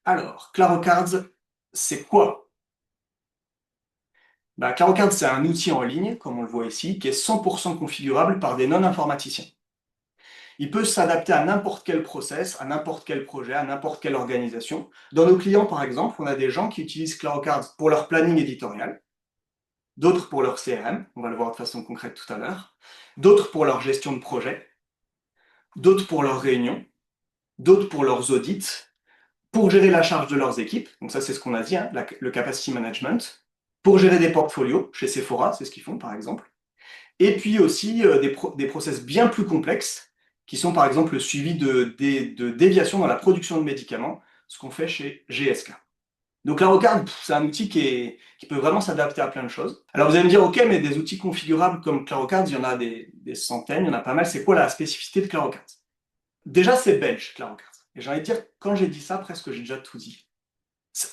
Alors, ClaroCards, c'est quoi? ClaroCards, c'est un outil en ligne, comme on le voit ici, qui est 100% configurable par des non-informaticiens. Il peut s'adapter à n'importe quel process, à n'importe quel projet, à n'importe quelle organisation. Dans nos clients, par exemple, on a des gens qui utilisent ClaroCards pour leur planning éditorial, d'autres pour leur CRM, on va le voir de façon concrète tout à l'heure, d'autres pour leur gestion de projet, d'autres pour leurs réunions, d'autres pour leurs audits, pour gérer la charge de leurs équipes, donc ça c'est ce qu'on a dit, hein, le capacity management, pour gérer des portfolios, chez Sephora, c'est ce qu'ils font par exemple, et puis aussi des process bien plus complexes, qui sont par exemple le suivi de déviations dans la production de médicaments, ce qu'on fait chez GSK. Donc la Rocarde, c'est un outil qui peut vraiment s'adapter à plein de choses. Alors vous allez me dire, ok, mais des outils configurables comme Clarocard, il y en a des centaines, il y en a pas mal. C'est quoi la spécificité de Clarocard? Déjà, c'est belge, Clarocard. Et j'ai envie de dire, quand j'ai dit ça, presque j'ai déjà tout dit.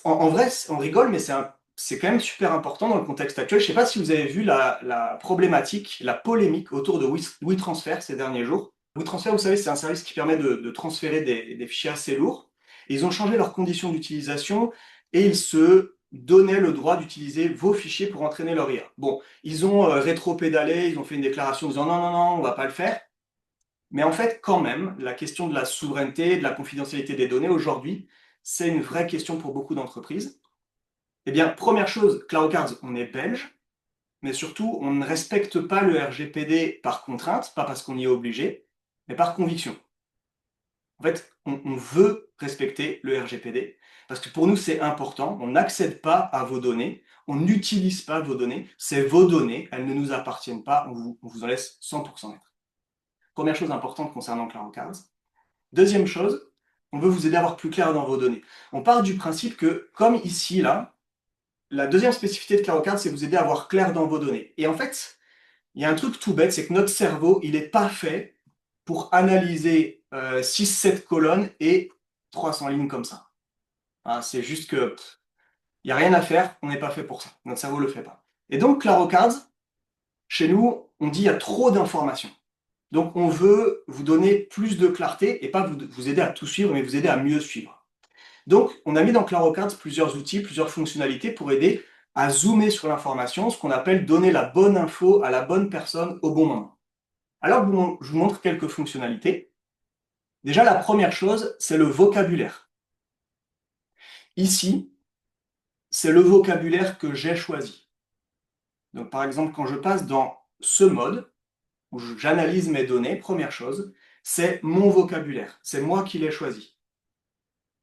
En vrai, on rigole, mais c'est quand même super important dans le contexte actuel. Je ne sais pas si vous avez vu la problématique, la polémique autour de WeTransfer ces derniers jours. WeTransfer, vous savez, c'est un service qui permet de transférer des fichiers assez lourds. Et ils ont changé leurs conditions d'utilisation et ils se donnaient le droit d'utiliser vos fichiers pour entraîner leur IA. Bon, ils ont rétro-pédalé, ils ont fait une déclaration en disant non, non, non, on ne va pas le faire. Mais en fait, quand même, la question de la souveraineté, de la confidentialité des données aujourd'hui, c'est une vraie question pour beaucoup d'entreprises. Eh bien, première chose, CloudCards, on est belge, mais surtout, on ne respecte pas le RGPD par contrainte, pas parce qu'on y est obligé, mais par conviction. En fait, on veut respecter le RGPD, parce que pour nous, c'est important, on n'accède pas à vos données, on n'utilise pas vos données, c'est vos données, elles ne nous appartiennent pas, on vous en laisse 100% être. Première chose importante concernant CloudCards. Deuxième chose, on veut vous aider à avoir plus clair dans vos données. On part du principe que, comme ici, là, la deuxième spécificité de ClaroCard, c'est vous aider à avoir clair dans vos données. Et en fait, il y a un truc tout bête, c'est que notre cerveau, il n'est pas fait pour analyser 6-7 colonnes et 300 lignes comme ça. Ah, c'est juste que il n'y a rien à faire, on n'est pas fait pour ça. Notre cerveau ne le fait pas. Et donc, ClaroCards, chez nous, on dit il y a trop d'informations. Donc, on veut vous donner plus de clarté et pas vous aider à tout suivre, mais vous aider à mieux suivre. Donc, on a mis dans ClaroCards plusieurs outils, plusieurs fonctionnalités pour aider à zoomer sur l'information, ce qu'on appelle donner la bonne info à la bonne personne au bon moment. Alors, je vous montre quelques fonctionnalités. Déjà, la première chose, c'est le vocabulaire. Ici, c'est le vocabulaire que j'ai choisi. Donc, par exemple, quand je passe dans ce mode, où j'analyse mes données, première chose, c'est mon vocabulaire. C'est moi qui l'ai choisi.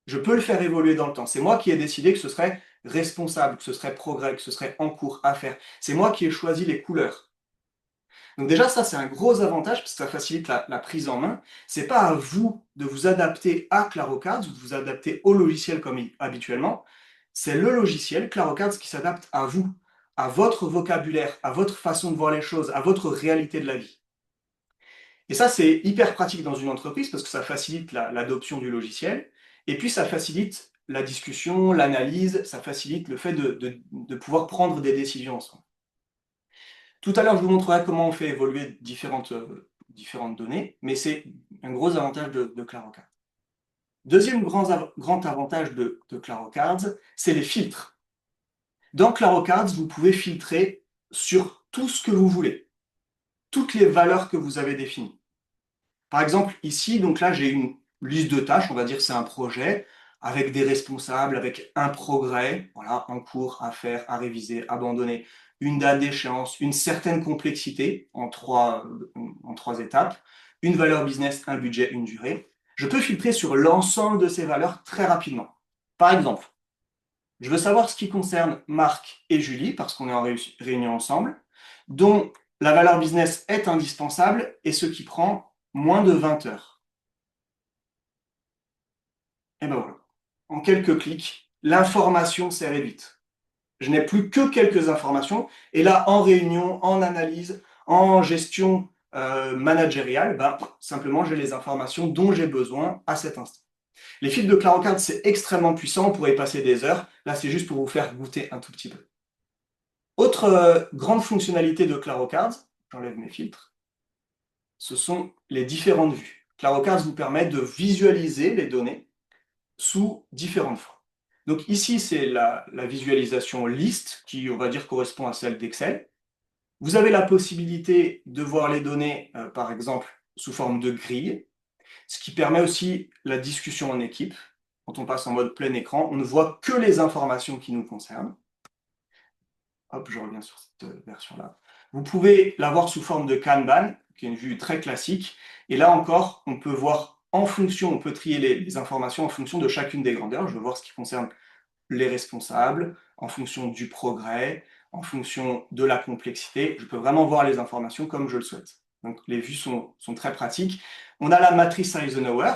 Je peux le faire évoluer dans le temps. C'est moi qui ai décidé que ce serait responsable, que ce serait progrès, que ce serait en cours à faire. C'est moi qui ai choisi les couleurs. Donc déjà, ça, c'est un gros avantage parce que ça facilite la prise en main. C'est pas à vous de vous adapter à ClaroCards ou de vous adapter au logiciel comme habituellement. C'est le logiciel ClaroCards qui s'adapte à vous, à votre vocabulaire, à votre façon de voir les choses, à votre réalité de la vie. Et ça, c'est hyper pratique dans une entreprise parce que ça facilite l'adoption du logiciel. Et puis, ça facilite la discussion, l'analyse, ça facilite le fait de pouvoir prendre des décisions ensemble. Tout à l'heure, je vous montrerai comment on fait évoluer différentes données, mais c'est un gros avantage de ClaroCards. Deuxième grand avantage de ClaroCards, c'est les filtres. Dans ClaroCards, vous pouvez filtrer sur tout ce que vous voulez, toutes les valeurs que vous avez définies. Par exemple, ici, donc là, j'ai une liste de tâches, on va dire que c'est un projet, avec des responsables, avec un progrès, voilà, en cours, à faire, à réviser, abandonner, une date d'échéance, une certaine complexité en trois étapes, une valeur business, un budget, une durée. Je peux filtrer sur l'ensemble de ces valeurs très rapidement. Par exemple, je veux savoir ce qui concerne Marc et Julie, parce qu'on est en réunion ensemble, dont la valeur business est indispensable et ce qui prend moins de 20 heures. Et ben voilà. En quelques clics, l'information s'est réduite. Je n'ai plus que quelques informations. Et là, en réunion, en analyse, en gestion managériale, simplement, j'ai les informations dont j'ai besoin à cet instant. Les fils de ClaroCard, c'est extrêmement puissant. On pourrait y passer des heures. Là, c'est juste pour vous faire goûter un tout petit peu. Autre grande fonctionnalité de ClaroCards, j'enlève mes filtres, ce sont les différentes vues. ClaroCards vous permet de visualiser les données sous différentes formes. Donc ici, c'est la visualisation liste qui, on va dire, correspond à celle d'Excel. Vous avez la possibilité de voir les données, par exemple, sous forme de grille, ce qui permet aussi la discussion en équipe. Quand on passe en mode plein écran, on ne voit que les informations qui nous concernent. Hop, je reviens sur cette version-là. Vous pouvez l'avoir sous forme de Kanban, qui est une vue très classique. Et là encore, on peut voir en fonction, on peut trier les informations en fonction de chacune des grandeurs. Je veux voir ce qui concerne les responsables, en fonction du progrès, en fonction de la complexité. Je peux vraiment voir les informations comme je le souhaite. Donc les vues sont très pratiques. On a la matrice Eisenhower.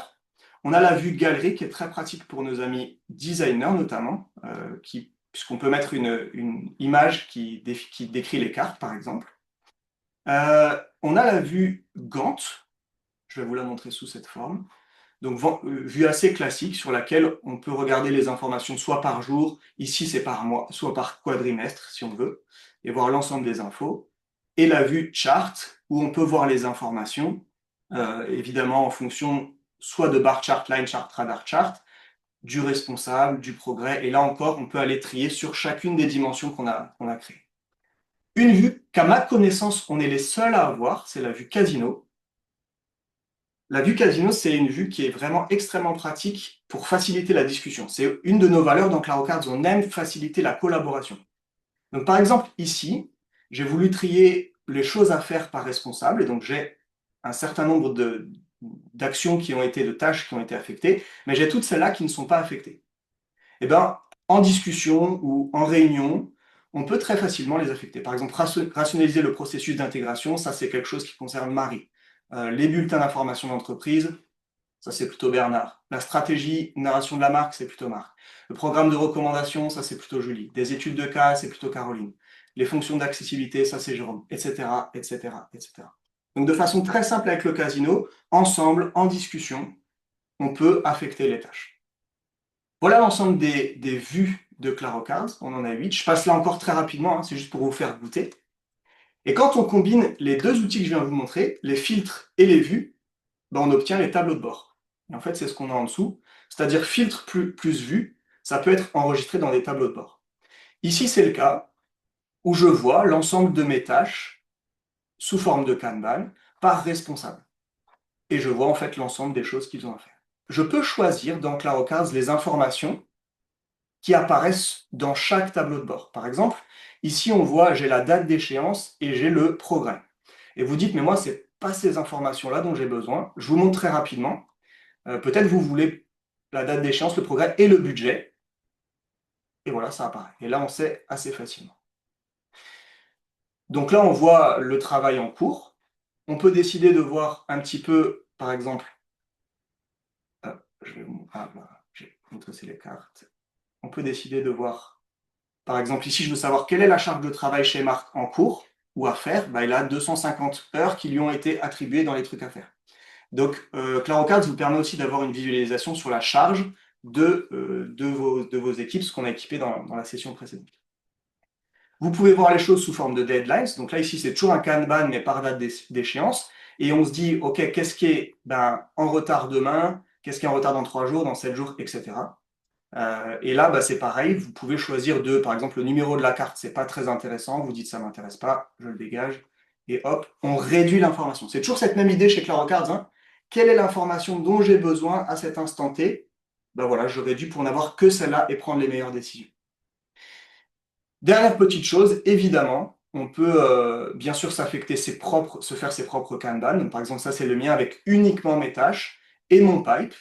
On a la vue galerie qui est très pratique pour nos amis designers notamment, puisqu'on peut mettre une image qui décrit les cartes, par exemple. On a la vue Gantt. Je vais vous la montrer sous cette forme. Donc, vue assez classique sur laquelle on peut regarder les informations soit par jour, ici c'est par mois, soit par quadrimestre si on veut, et voir l'ensemble des infos. Et la vue chart, où on peut voir les informations, évidemment en fonction soit de bar chart, line chart, radar chart, du responsable, du progrès, et là encore, on peut aller trier sur chacune des dimensions qu'on a créées. Une vue qu'à ma connaissance, on est les seuls à avoir, c'est la vue casino. La vue casino, c'est une vue qui est vraiment extrêmement pratique pour faciliter la discussion. C'est une de nos valeurs dans Claro Cards, on aime faciliter la collaboration. Donc par exemple, ici, j'ai voulu trier les choses à faire par responsable, et donc j'ai un certain nombre d'actions qui ont été, de tâches qui ont été affectées, mais j'ai toutes celles-là qui ne sont pas affectées. Eh bien, en discussion ou en réunion, on peut très facilement les affecter. Par exemple, rationaliser le processus d'intégration, ça c'est quelque chose qui concerne Marie. Les bulletins d'information d'entreprise, ça c'est plutôt Bernard. La stratégie, narration de la marque, c'est plutôt Marc. Le programme de recommandation, ça c'est plutôt Julie. Des études de cas, c'est plutôt Caroline. Les fonctions d'accessibilité, ça c'est Jérôme, etc., etc., etc. Donc de façon très simple avec le casino, ensemble, en discussion, on peut affecter les tâches. Voilà l'ensemble des vues de Claro Cards, on en a 8. Je passe là encore très rapidement, hein, c'est juste pour vous faire goûter. Et quand on combine les deux outils que je viens de vous montrer, les filtres et les vues, ben on obtient les tableaux de bord. Et en fait, c'est ce qu'on a en dessous, c'est-à-dire filtre plus vue, ça peut être enregistré dans des tableaux de bord. Ici, c'est le cas où je vois l'ensemble de mes tâches sous forme de Kanban par responsable. Et je vois en fait l'ensemble des choses qu'ils ont à faire. Je peux choisir dans Claro Cards les informations qui apparaissent dans chaque tableau de bord. Par exemple, ici on voit, j'ai la date d'échéance et j'ai le progrès. Et vous dites, mais moi, c'est pas ces informations-là dont j'ai besoin. Je vous montre très rapidement. Peut-être vous voulez la date d'échéance, le progrès et le budget. Et voilà, ça apparaît. Et là, on sait assez facilement. Donc là, on voit le travail en cours. On peut décider de voir un petit peu, par exemple, j'ai montré les cartes. On peut décider de voir, par exemple, ici, je veux savoir quelle est la charge de travail chez Marc en cours ou à faire. Bah, il a 250 heures qui lui ont été attribuées dans les trucs à faire. Donc, Claro Cards vous permet aussi d'avoir une visualisation sur la charge de vos équipes, ce qu'on a équipé dans la session précédente. Vous pouvez voir les choses sous forme de deadlines. Donc là, ici, c'est toujours un Kanban, mais par date d'échéance. Et on se dit, OK, qu'est-ce qui est en retard demain, qu'est-ce qui est en retard dans 3 jours, dans 7 jours, etc. Et là, c'est pareil, vous pouvez choisir par exemple, le numéro de la carte, c'est pas très intéressant, vous dites ça m'intéresse pas, je le dégage, et hop, on réduit l'information. C'est toujours cette même idée chez Claro Cards, hein. Quelle est l'information dont j'ai besoin à cet instant T? Voilà, je réduis pour n'avoir que celle-là et prendre les meilleures décisions. Dernière petite chose, évidemment, on peut bien sûr s'affecter se faire ses propres Kanban. Donc, par exemple, ça c'est le mien avec uniquement mes tâches et mon pipe.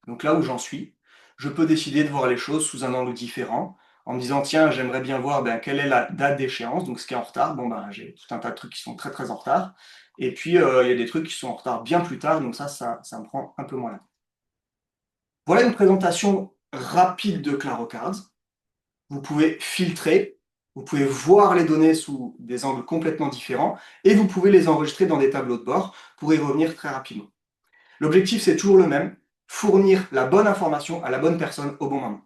Donc là où j'en suis, je peux décider de voir les choses sous un angle différent, en me disant, tiens, j'aimerais bien voir quelle est la date d'échéance, donc ce qui est en retard. J'ai tout un tas de trucs qui sont très très en retard. Et puis, il y a des trucs qui sont en retard bien plus tard, donc ça me prend un peu moins la tête. Voilà une présentation rapide de Claro Cards. Vous pouvez filtrer, vous pouvez voir les données sous des angles complètement différents, et vous pouvez les enregistrer dans des tableaux de bord pour y revenir très rapidement. L'objectif, c'est toujours le même, fournir la bonne information à la bonne personne au bon moment.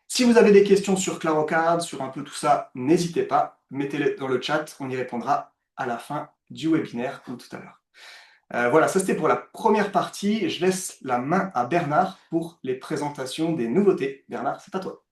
Si vous avez des questions sur Claro Cards, sur un peu tout ça, n'hésitez pas, mettez-les dans le chat, on y répondra à la fin du webinaire ou tout à l'heure. Voilà, ça c'était pour la première partie. Je laisse la main à Bernard pour les présentations des nouveautés. Bernard, c'est à toi.